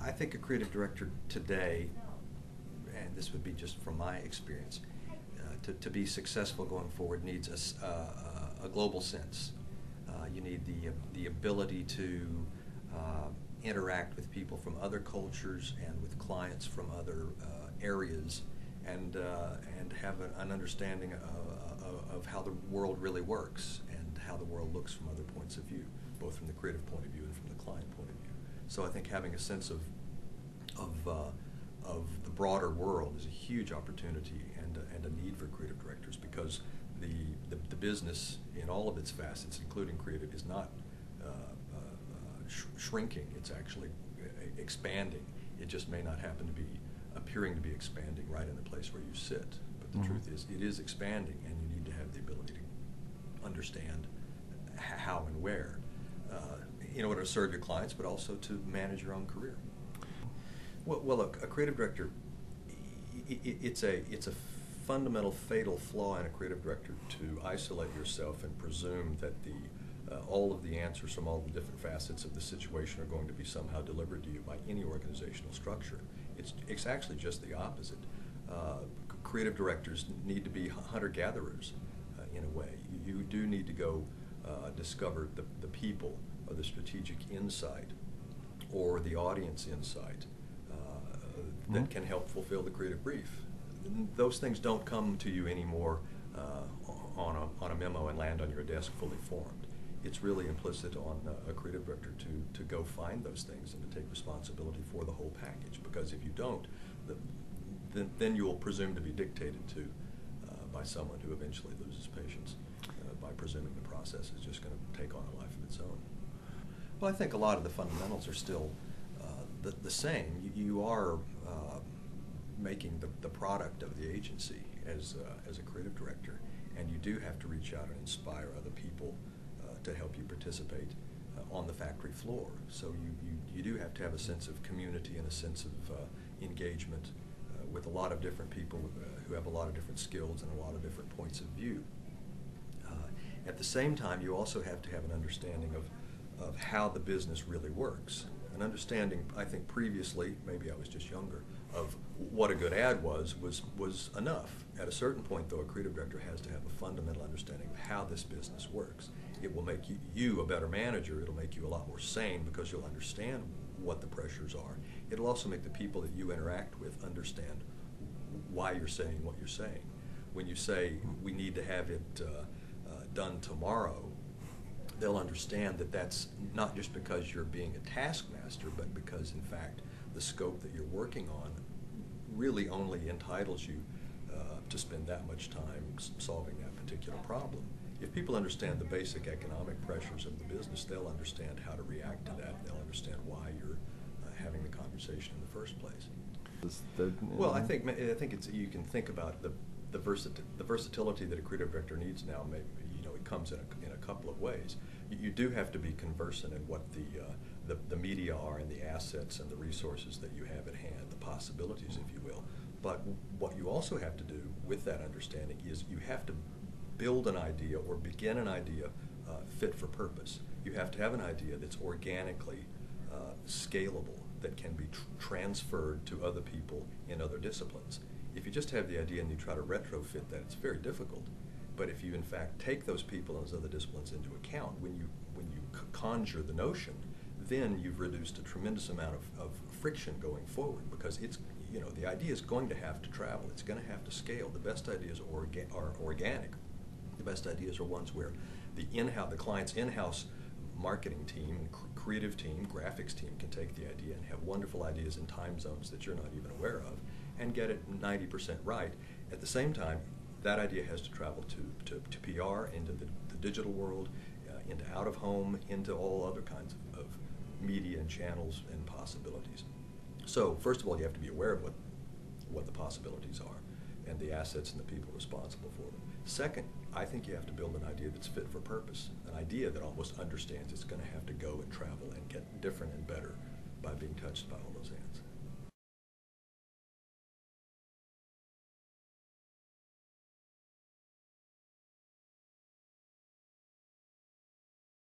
I think a creative director today, and this would be just from my experience, to be successful going forward needs a global sense. You need the ability to interact with people from other cultures and with clients from other areas, and have an understanding of how the world really works and how the world looks from other points of view, both from the creative point of view and from the client point of view. So I think having a sense of the broader world is a huge opportunity and a need for creative directors, because the business in all of its facets, including creative, is not shrinking. It's actually expanding. It just may not happen to be appearing to be expanding right in the place where you sit. But the truth is, it is expanding, and you need to have the ability to understand how and where in order to serve your clients, but also to manage your own career. Well, look, a creative director, it's a fundamental fatal flaw in a creative director to isolate yourself and presume that all of the answers from all the different facets of the situation are going to be somehow delivered to you by any organizational structure. It's actually just the opposite. Creative directors need to be hunter-gatherers in a way. You do need to go discover the people, or the strategic insight, or the audience insight that can help fulfill the creative brief. Those things don't come to you anymore on a memo and land on your desk fully formed. It's really implicit on a creative director to go find those things and to take responsibility for the whole package, because if you don't, then you will presume to be dictated to by someone who eventually loses patience by presuming the process is just going to take on a life of its own. Well, I think a lot of the fundamentals are still the same. You are making the product of the agency as a creative director, and you do have to reach out and inspire other people to help you participate on the factory floor. So you do have to have a sense of community and a sense of engagement with a lot of different people who have a lot of different skills and a lot of different points of view. At the same time, you also have to have an understanding of how the business really works. An understanding, I think previously, maybe I was just younger, of what a good ad was enough. At a certain point, though, a creative director has to have a fundamental understanding of how this business works. It will make you a better manager. It'll make you a lot more sane, because you'll understand what the pressures are. It'll also make the people that you interact with understand why you're saying what you're saying. When you say, we need to have it done tomorrow, they'll understand that that's not just because you're being a taskmaster, but because, in fact, the scope that you're working on really only entitles you to spend that much time solving that particular problem. If people understand the basic economic pressures of the business, they'll understand how to react to that. They'll understand why you're having the conversation in the first place. Well, I think it's, you can think about the versatility that a creative director needs now. Maybe, it comes in a couple of ways. You do have to be conversant in what the media are, and the assets and the resources that you have at hand, the possibilities, if you will. But what you also have to do with that understanding is you have to build an idea or begin an idea fit for purpose. You have to have an idea that's organically scalable, that can be transferred to other people in other disciplines. If you just have the idea and you try to retrofit that, it's very difficult. But if you in fact take those people and those other disciplines into account, when you conjure the notion, then you've reduced a tremendous amount of friction going forward, because it's, the idea is going to have to travel. It's going to have to scale. The best ideas are organic. The best ideas are ones where the client's in-house marketing team and creative team, graphics team can take the idea and have wonderful ideas in time zones that you're not even aware of and get it 90% right. At the same time, that idea has to travel to PR, into the digital world, into out-of-home, into all other kinds of media and channels and possibilities. So first of all, you have to be aware of what the possibilities are and the assets and the people responsible for them. Second, I think you have to build an idea that's fit for purpose, an idea that almost understands it's going to have to go and travel and get different and better by being touched by all those hands.